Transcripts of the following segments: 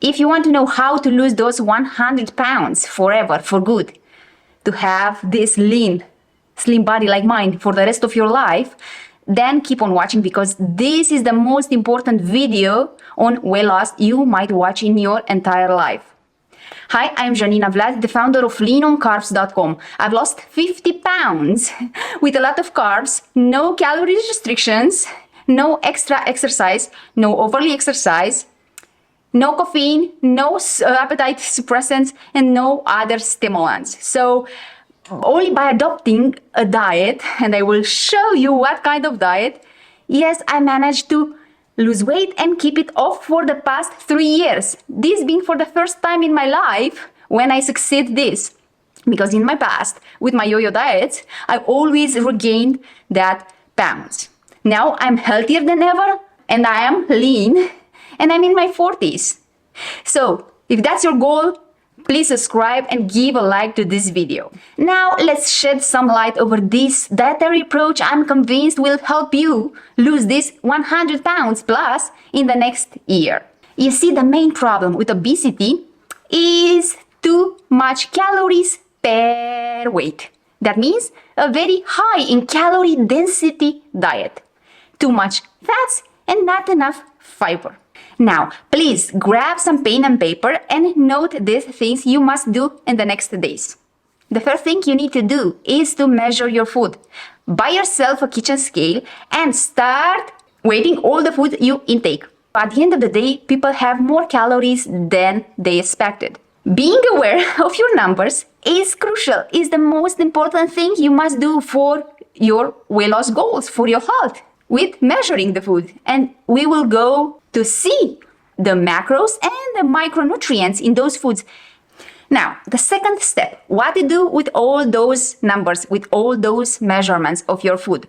If you want to know how to lose those 100 pounds forever, for good, to have this lean, slim body like mine for the rest of your life, then keep on watching, because this is the most important video on weight loss you might watch in your entire life. Hi, I'm Janina Vlad, the founder of leanoncarbs.com. I've lost 50 pounds with a lot of carbs, no calorie restrictions, no extra exercise, no overly exercise, no caffeine, no appetite suppressants, and no other stimulants. So only by adopting a diet, and I will show you what kind of diet, yes, I managed to lose weight and keep it off for the past 3 years. This being for the first time in my life when I succeed this. Because in my past, with my yo-yo diets, I've always regained that pounds. Now I'm healthier than ever, and I am lean, and I'm in my 40s. So if that's your goal, please subscribe and give a like to this video. Now let's shed some light over this dietary approach I'm convinced will help you lose this 100 pounds plus in the next year. You see, the main problem with obesity is too much calories per weight. That means a very high in calorie density diet. Too much fats and not enough fiber. Now, please grab some pen and paper and note these things you must do in the next days. The first thing you need to do is to measure your food. Buy yourself a kitchen scale and start weighing all the food you intake. At the end of the day, people have more calories than they expected. Being aware of your numbers is crucial, is the most important thing you must do for your weight loss goals, for your health, with measuring the food. And we will go to see the macros and the micronutrients in those foods. Now, the second step, what to do with all those numbers, with all those measurements of your food.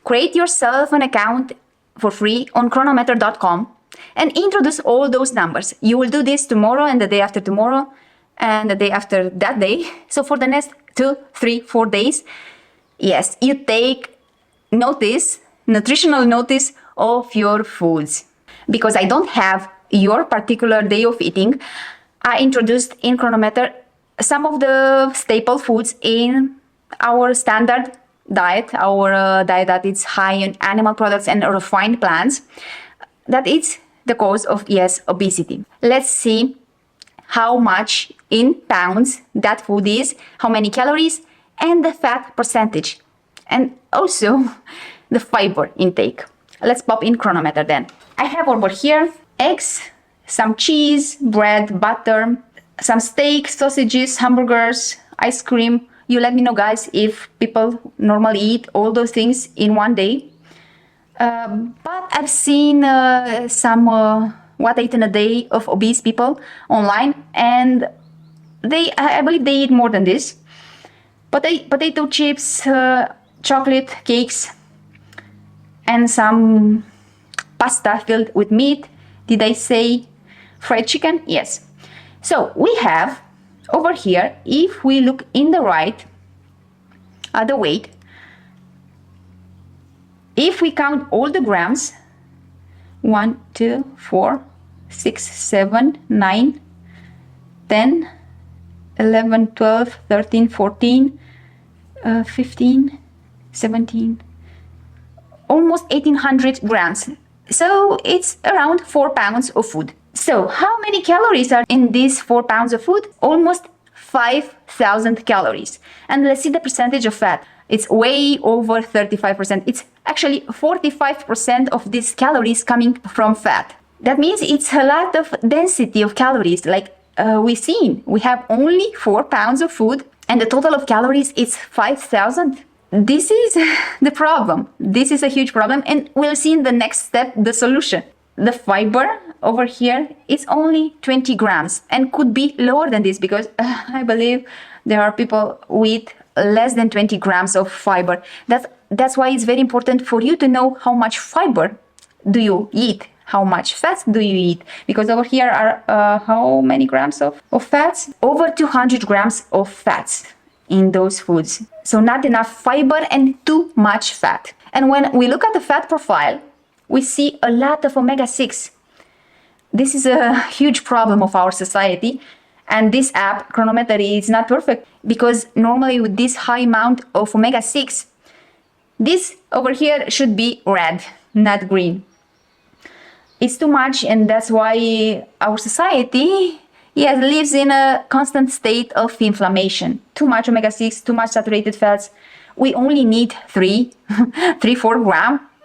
Create yourself an account for free on chronometer.com and introduce all those numbers. You will do this tomorrow and the day after tomorrow and the day after that day. So for the next 2, 3, 4 days, yes, you take notice, nutritional notice of your foods. Because I don't have your particular day of eating, I introduced in Chronometer some of the staple foods in our standard diet, our diet that is high in animal products and refined plants, that is the cause of, yes, obesity. Let's see how much in pounds that food is, how many calories, and the fat percentage, and also the fiber intake. Let's pop in Chronometer then. I have over here eggs, some cheese, bread, butter, some steak, sausages, hamburgers, ice cream. You let me know, guys, if people normally eat all those things in one day. But I've seen some what I eat in a day of obese people online, and I believe they eat more than this. Potato chips, chocolate cakes, and some pasta filled with meat. Did I say fried chicken? Yes. So we have over here, if we look in the right at the weight, if we count all the grams, 1, 2, 4, 6, 7, 9, 10, 11, 12, 13, 14, 15, 17, almost 1800 grams. So it's around 4 pounds of food. So how many calories are in these 4 pounds of food? Almost 5,000 calories. And let's see the percentage of fat. It's way over 35%. It's actually 45% of these calories coming from fat. That means it's a lot of density of calories. Like we've seen, we have only 4 pounds of food and the total of calories is 5,000. This is the problem. This is a huge problem, and we'll see in the next step the solution. The fiber over here is only 20 grams and could be lower than this, because I believe there are people with less than 20 grams of fiber. That's why it's very important for you to know how much fiber do you eat, how much fats do you eat, because over here are how many grams of fats? Over 200 grams of fats in those foods. So not enough fiber and too much fat. And when we look at the fat profile, we see a lot of omega-6. This is a huge problem of our society. And this app, Chronometer, is not perfect because normally with this high amount of omega-6, this over here should be red, not green. It's too much, and that's why our society lives in a constant state of inflammation. Too much omega-6, too much saturated fats. We only need 4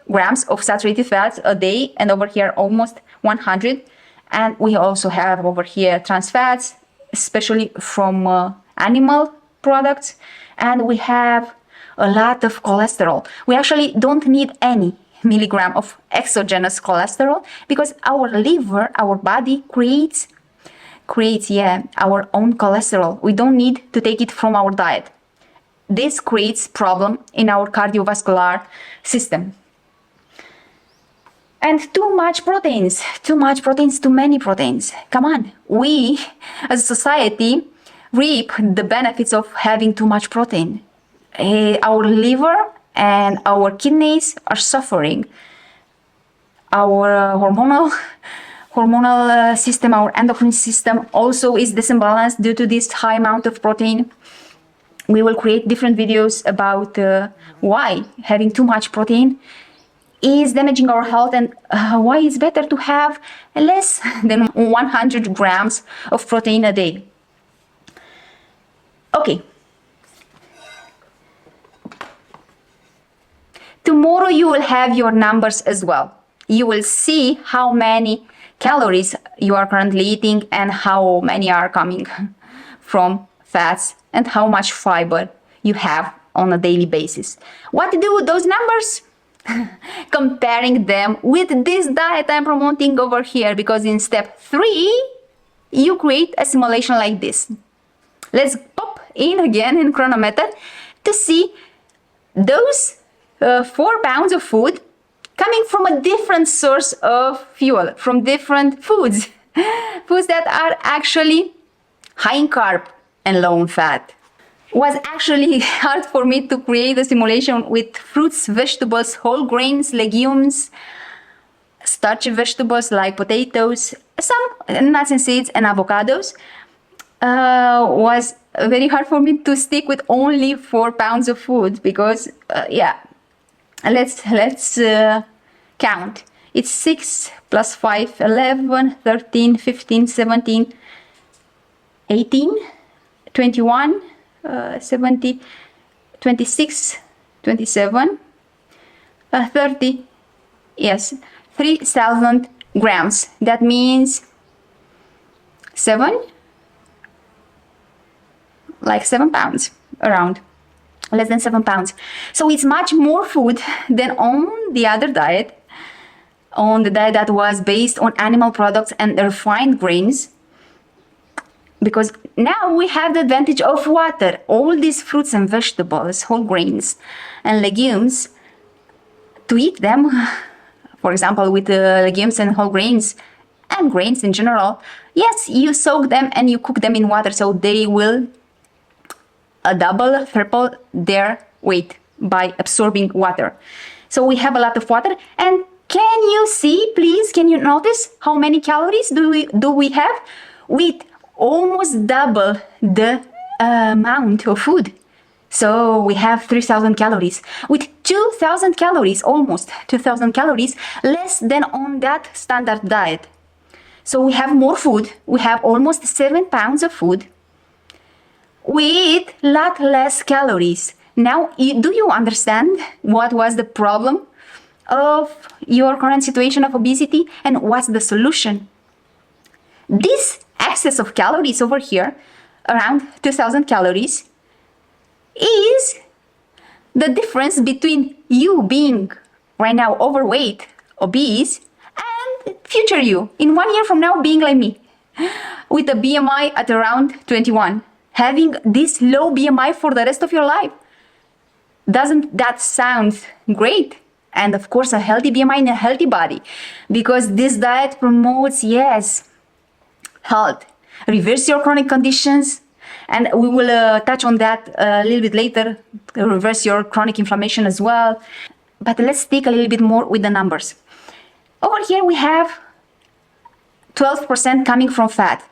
grams of saturated fats a day, and over here almost 100. And we also have over here trans fats, especially from animal products. And we have a lot of cholesterol. We actually don't need any milligram of exogenous cholesterol because our liver, our body creates our own cholesterol. We don't need to take it from our diet. This creates problem in our cardiovascular system. And too many proteins. Come on, we as a society reap the benefits of having too much protein. Our liver and our kidneys are suffering. Our hormonal system, our endocrine system also is disimbalanced due to this high amount of protein. We will create different videos about why having too much protein is damaging our health and why it's better to have less than 100 grams of protein a day. Okay. Tomorrow you will have your numbers as well. You will see how many calories you are currently eating and how many are coming from fats and how much fiber you have on a daily basis. What to do with those numbers? Comparing them with this diet I'm promoting over here, because in step 3 you create a simulation like this. Let's pop in again in Chronometer to see those 4 pounds of food coming from a different source of fuel, from different foods foods that are actually high in carb and low in fat. Was actually hard for me to create a simulation with fruits, vegetables, whole grains, legumes, starchy vegetables like potatoes, some nuts and seeds and avocados. Was very hard for me to stick with only 4 pounds of food because let's count. It's 6 plus 5, 11, 13, 15, 17, 18, 21, 70, 26, 27, 30, yes, 3,000 grams. That means 7 pounds, around less than 7 pounds. So it's much more food than on the other diet, on the diet that was based on animal products and refined grains. Because now we have the advantage of water. All these fruits and vegetables, whole grains and legumes, to eat them, for example, with legumes and whole grains and grains in general, yes, you soak them and you cook them in water, so they will double, triple their weight by absorbing water. So we have a lot of water. And can you see, please, can you notice how many calories do we have? With almost double the amount of food. So we have 3,000 calories with 2,000 calories, almost 2,000 calories less than on that standard diet. So we have more food. We have almost 7 pounds of food with a lot less calories. Now, do you understand what was the problem of your current situation of obesity and what's the solution? This excess of calories over here, around 2,000 calories, is the difference between you being right now overweight, obese, and future you, in 1 year from now, being like me, with a BMI at around 21, having this low BMI for the rest of your life. Doesn't that sound great? And of course, a healthy BMI and a healthy body, because this diet promotes, yes, health, reverse your chronic conditions, and we will touch on that a little bit later, reverse your chronic inflammation as well. But let's stick a little bit more with the numbers. Over here we have 12% coming from fat.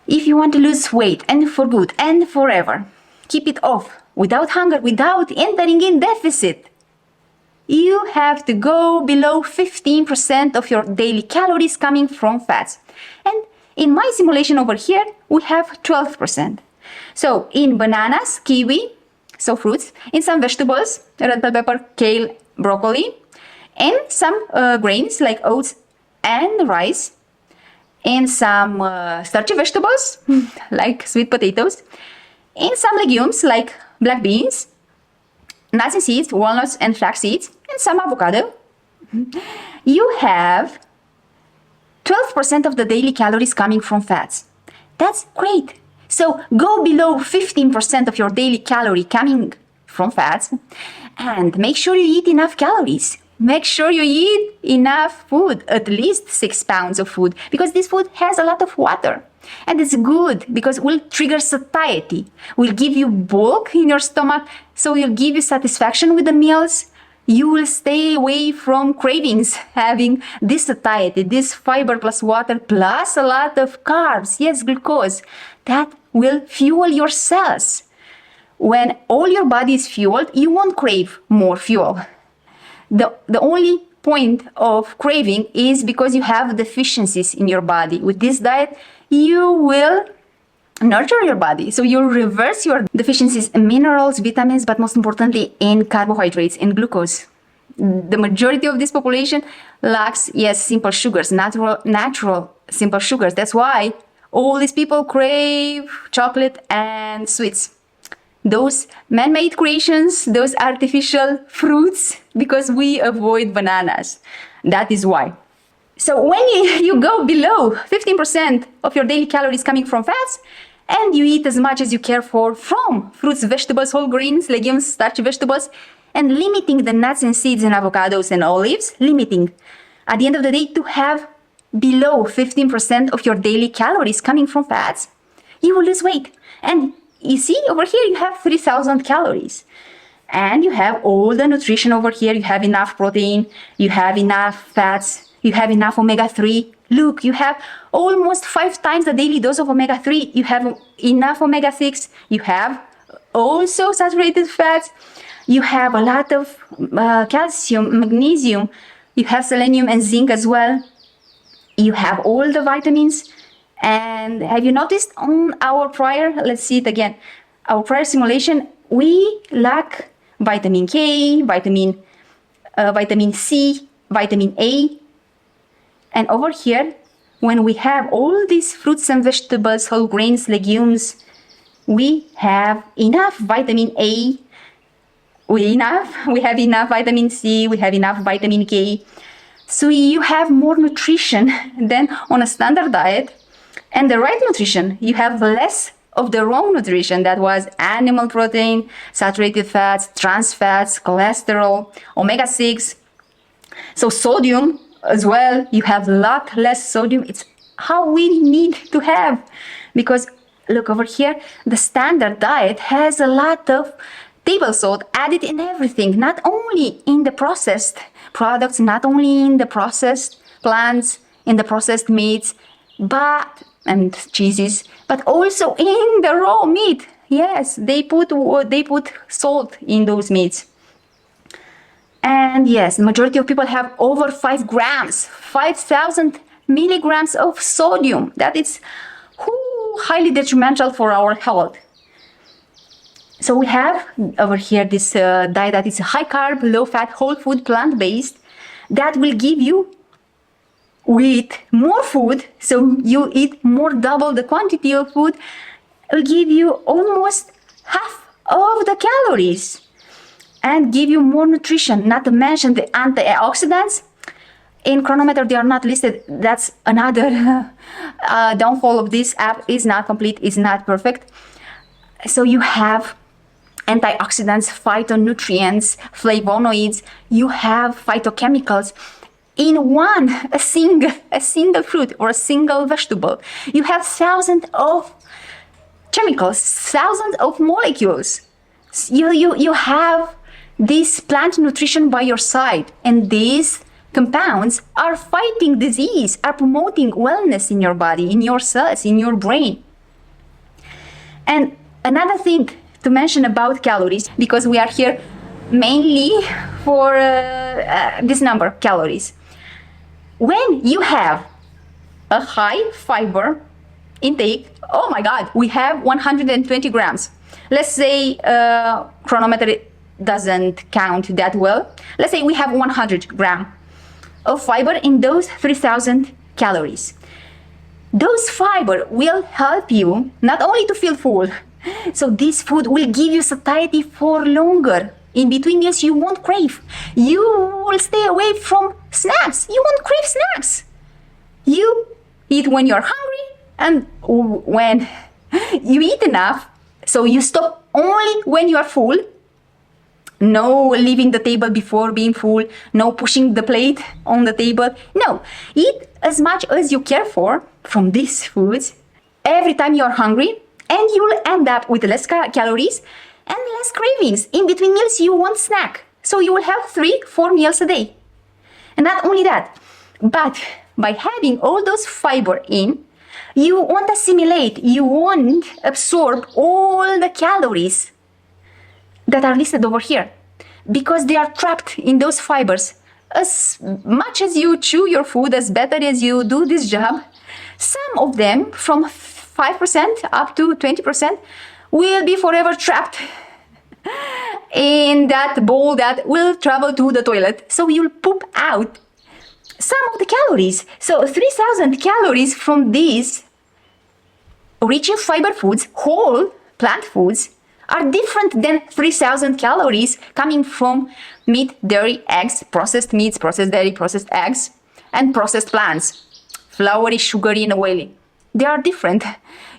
If you want to lose weight and for good and forever, keep it off without hunger, without entering in deficit, you have to go below 15% of your daily calories coming from fats. And in my simulation over here, we have 12%. So in bananas, kiwi, so fruits, in some vegetables, red bell pepper, kale, broccoli, and some grains like oats and rice, and some starchy vegetables like sweet potatoes, and some legumes like black beans, nuts and seeds, walnuts and flax seeds, and some avocado, you have 12% of the daily calories coming from fats. That's great. So go below 15% of your daily calorie coming from fats, and make sure you eat enough calories. Make sure you eat enough food, at least 6 pounds of food, because this food has a lot of water. And it's good because it will trigger satiety, will give you bulk in your stomach, so it will give you satisfaction with the meals. You will stay away from cravings, having this satiety, this fiber plus water plus a lot of carbs, yes, glucose, that will fuel your cells. When all your body is fueled, you won't crave more fuel. The only point of craving is because you have deficiencies in your body. With this diet, you will nurture your body. So you'll reverse your deficiencies in minerals, vitamins, but most importantly in carbohydrates and glucose. The majority of this population lacks, yes, simple sugars, natural simple sugars. That's why all these people crave chocolate and sweets. Those man-made creations, those artificial fruits, because we avoid bananas. That is why. So when you go below 15% of your daily calories coming from fats, and you eat as much as you care for from fruits, vegetables, whole grains, legumes, starchy vegetables, and limiting the nuts and seeds and avocados and olives, limiting, at the end of the day, to have below 15% of your daily calories coming from fats, you will lose weight. And you see, over here you have 3,000 calories. And you have all the nutrition over here. You have enough protein, you have enough fats, you have enough omega-3. Look, you have almost 5 times the daily dose of omega-3. You have enough omega-6. You have also saturated fats. You have a lot of calcium, magnesium. You have selenium and zinc as well. You have all the vitamins. And have you noticed on our prior, let's see it again, our prior simulation, we lack vitamin K, vitamin C, vitamin A. And over here, when we have all these fruits and vegetables, whole grains, legumes, we have enough vitamin A, we have enough vitamin C, we have enough vitamin K. So you have more nutrition than on a standard diet. And the right nutrition, you have less of the wrong nutrition, that was animal protein, saturated fats, trans fats, cholesterol, omega-6. So sodium as well, you have a lot less sodium. It's how we need to have, because look over here, the standard diet has a lot of table salt added in everything, not only in the processed products, not only in the processed plants, in the processed meats, and cheeses, but also in the raw meat. Yes, they put salt in those meats. And yes, the majority of people have over 5 grams, 5,000 milligrams of sodium. That is highly detrimental for our health. So we have over here this diet that is high carb, low fat, whole food, plant-based, that will give you with more food. So you eat more, double the quantity of food, will give you almost half of the calories and give you more nutrition, not to mention the antioxidants. In Chronometer, they are not listed. That's another downfall of this app. Is not complete, is not perfect. So you have antioxidants, phytonutrients, flavonoids, you have phytochemicals in a single fruit or a single vegetable. You have thousands of chemicals, thousands of molecules. You have this plant nutrition by your side, and this compounds are fighting disease, are promoting wellness in your body, in your cells, in your brain. And another thing to mention about calories, because we are here mainly for this number, calories. When you have a high fiber intake, oh my God, we have 120 grams. Let's say chronometer doesn't count that well. Let's say we have 100 grams of fiber in those 3,000 calories. Those fiber will help you not only to feel full, so this food will give you satiety for longer. In between meals, you won't crave. You will stay away from snacks. You won't crave snacks. You eat when you're hungry and when you eat enough. So you stop only when you are full. No leaving the table before being full. No pushing the plate on the table. No, eat as much as you care for from these foods every time you're hungry, and you'll end up with less calories and less cravings. In between meals, you won't snack. So you will have 3-4 meals a day. And not only that, but by having all those fiber in, you won't assimilate, you won't absorb all the calories that are listed over here, because they are trapped in those fibers. As much as you chew your food, as better as you do this job, some of them from 5% up to 20% will be forever trapped in that bowl that will travel to the toilet. So you'll poop out some of the calories. So 3,000 calories from these rich in fiber foods, whole plant foods, are different than 3,000 calories coming from meat, dairy, eggs, processed meats, processed dairy, processed eggs, and processed plants, floury, sugary, and oily. They are different.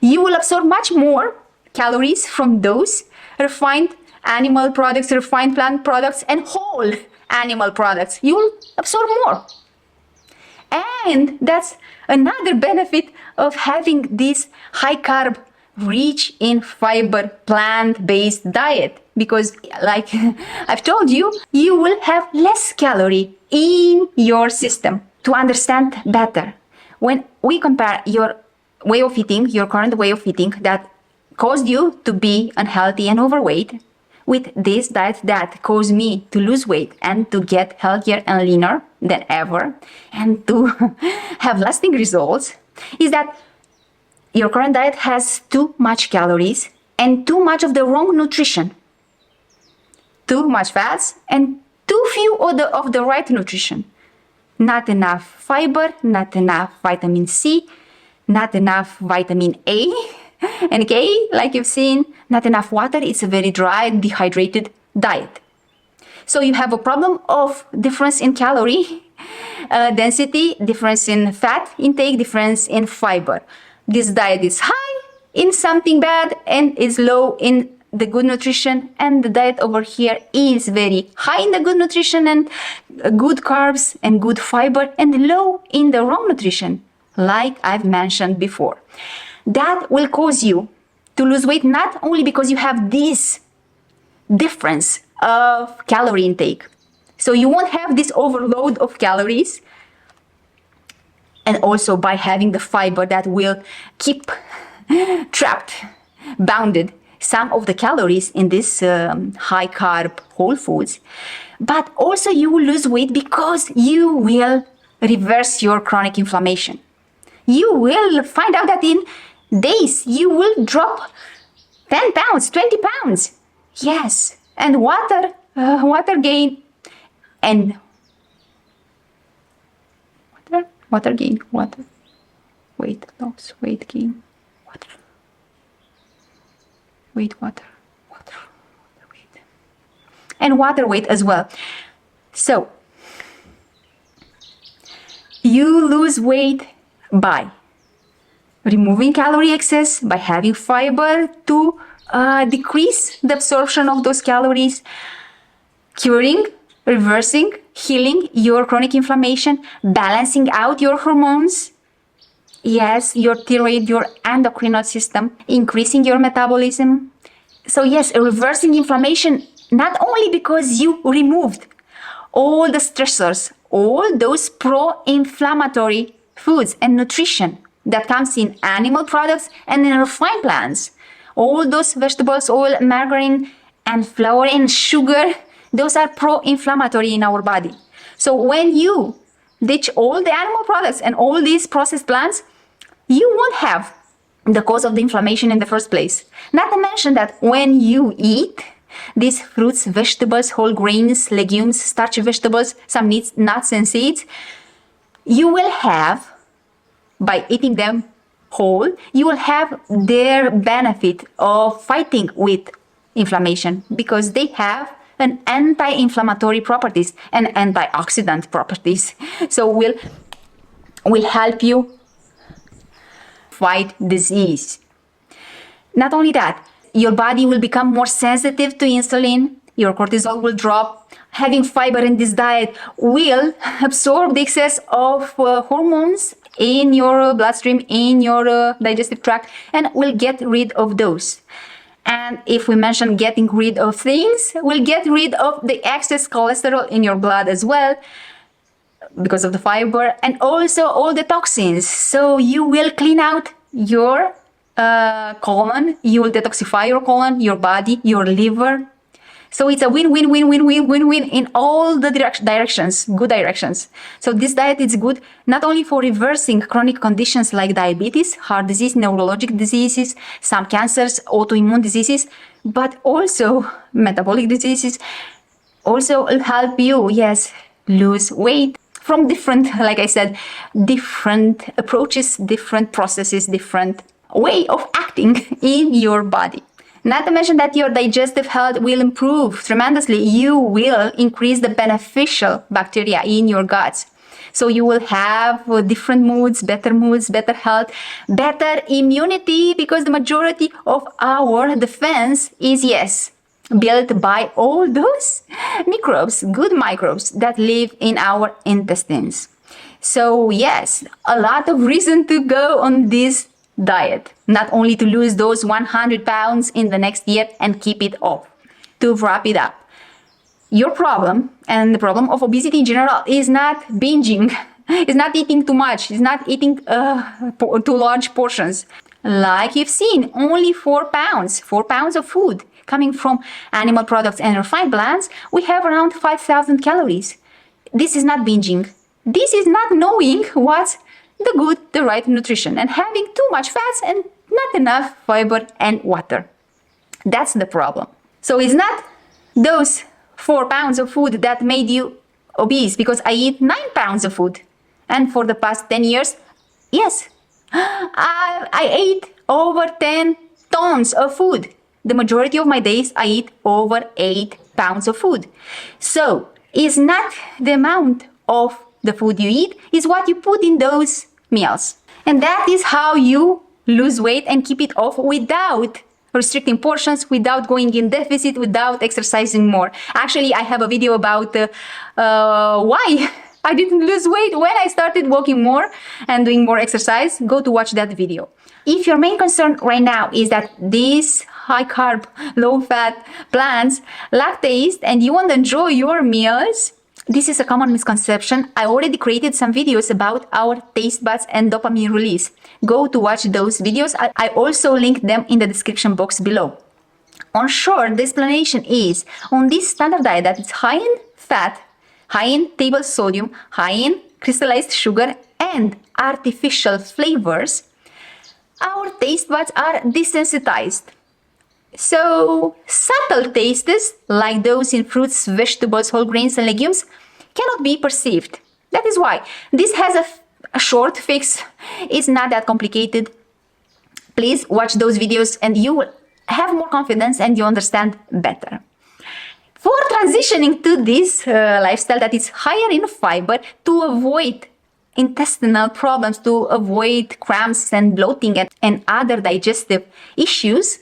You will absorb much more calories from those refined animal products, refined plant products, and whole animal products. You will absorb more. And that's another benefit of having this high carb, rich in fiber, plant-based diet. Because like I've told you, you will have less calorie in your system. To understand better, when we compare your way of eating, your current way of eating that caused you to be unhealthy and overweight, with this diet that caused me to lose weight and to get healthier and leaner than ever and to have lasting results, is that your current diet has too much calories and too much of the wrong nutrition, too much fats and too few of the right nutrition. Not enough fiber, not enough vitamin C, not enough vitamin A and K, like you've seen, not enough water. It's a very dry, dehydrated diet. So you have a problem of difference in calorie density, difference in fat intake, difference in fiber. This diet is high in something bad and is low in the good nutrition, and the diet over here is very high in the good nutrition and good carbs and good fiber, and low in the wrong nutrition, like I've mentioned before. That will cause you to lose weight not only because you have this difference of calorie intake, so you won't have this overload of calories, and also by having the fiber that will keep trapped, bounded some of the calories in this high carb whole foods, but also you will lose weight because you will reverse your chronic inflammation. You will find out that in days you will drop 10 pounds, 20 pounds. Yes, and water gain and water gain, weight loss, weight gain, weight and water weight as well. So you lose weight by removing calorie excess, by having fiber to decrease the absorption of those calories, curing, reversing, healing your chronic inflammation, balancing out your hormones, yes, your thyroid, your endocrine system, increasing your metabolism. So yes, reversing inflammation, not only because you removed all the stressors, all those pro-inflammatory foods and nutrition that comes in animal products and in refined plants. All those vegetables, oil, margarine, and flour and sugar, those are pro-inflammatory in our body. So when you ditch all the animal products and all these processed plants, you won't have the cause of the inflammation in the first place. Not to mention that when you eat these fruits, vegetables, whole grains, legumes, starchy vegetables, some nuts and seeds, you will have, by eating them whole, you will have their benefit of fighting with inflammation because they have an anti-inflammatory properties and antioxidant properties. So will help you fight disease. Not only that, your body will become more sensitive to insulin, your cortisol will drop. Having fiber in this diet will absorb the excess of hormones in your bloodstream, in your digestive tract, and will get rid of those. And if we mention getting rid of things, we'll get rid of the excess cholesterol in your blood as well because of the fiber, and also all the toxins. So you will clean out your colon, you will detoxify your colon, your body, your liver. So it's a win-win in all the directions, good directions. So this diet is good not only for reversing chronic conditions like diabetes, heart disease, neurologic diseases, some cancers, autoimmune diseases, but also metabolic diseases. Also will help you, yes, lose weight from different, like I said, different approaches, different processes, different way of acting in your body. Not to mention that your digestive health will improve tremendously. You will increase the beneficial bacteria in your guts. So you will have different moods, better health, better immunity, because the majority of our defense is, yes, built by all those microbes, good microbes that live in our intestines. So yes, a lot of reason to go on this diet, not only to lose those 100 pounds in the next year and keep it off. To wrap it up, your problem and the problem of obesity in general is not binging, is not eating too much, is not eating too large portions. Like you've seen, only 4 pounds of food coming from animal products and refined plants, we have around 5,000 calories. This is not binging. This is not knowing what's the good, the right nutrition, and having too much fats and not enough fiber and water. That's the problem. So it's not those 4 pounds of food that made you obese, because I eat 9 pounds of food. And for the past 10 years, yes, I ate over 10 tons of food. The majority of my days, I eat over 8 pounds of food. So it's not the amount of the food you eat, is what you put in those meals. And that is how you lose weight and keep it off without restricting portions, without going in deficit, without exercising more. Actually, I have a video about why I didn't lose weight when I started walking more and doing more exercise. Go to watch that video. If your main concern right now is that these high carb, low fat plants lack taste and you want to enjoy your meals, this is a common misconception. I already created some videos about our taste buds and dopamine release. Go to watch those videos. I also linked them in the description box below. On short, the explanation is on this standard diet that is high in fat, high in table sodium, high in crystallized sugar and artificial flavors, our taste buds are desensitized. So subtle tastes like those in fruits, vegetables, whole grains and legumes cannot be perceived. That is why this has a short fix. It's not that complicated. Please watch those videos and you will have more confidence and you understand better. For transitioning to this lifestyle that is higher in fiber, to avoid intestinal problems, to avoid cramps and bloating and other digestive issues,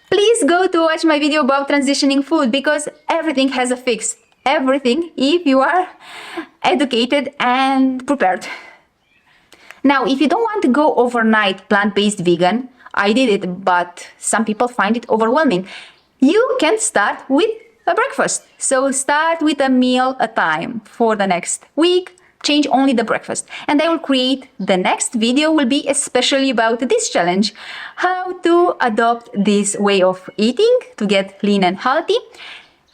please go to watch my video about transitioning food, because everything has a fix. Everything, if you are educated and prepared. Now, if you don't want to go overnight plant-based vegan, I did it, but some people find it overwhelming. You can start with a breakfast. So start with a meal a time for the next week. Change only the breakfast. And I will create the next video will be especially about this challenge, how to adopt this way of eating to get lean and healthy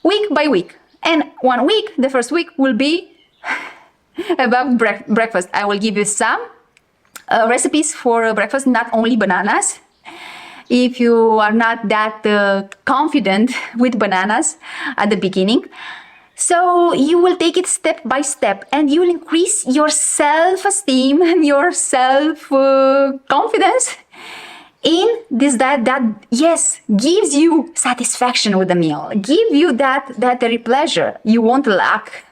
week by week. And 1 week, the first week will be about breakfast. I will give you some recipes for breakfast, not only bananas. If you are not that confident with bananas at the beginning, so you will take it step by step and you will increase your self-esteem and your self-confidence in this diet that, yes, gives you satisfaction with the meal, give you that dietary pleasure. You won't lack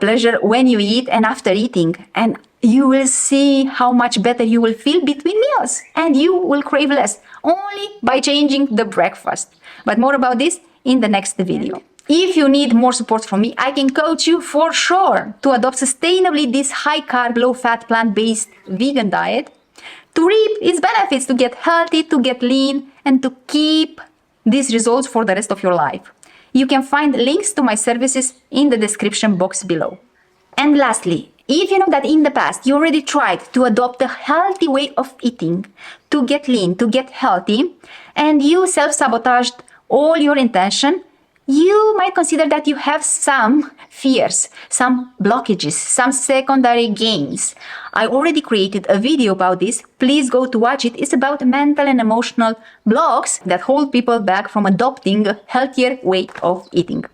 pleasure when you eat and after eating. And you will see how much better you will feel between meals and you will crave less only by changing the breakfast. But more about this in the next video. If you need more support from me, I can coach you for sure to adopt sustainably this high-carb, low-fat, plant-based vegan diet, to reap its benefits, to get healthy, to get lean, and to keep these results for the rest of your life. You can find links to my services in the description box below. And lastly, if you know that in the past you already tried to adopt a healthy way of eating, to get lean, to get healthy, and you self-sabotaged all your intention, you might consider that you have some fears, some blockages, some secondary gains. I already created a video about this. Please go to watch it. It's about mental and emotional blocks that hold people back from adopting a healthier way of eating.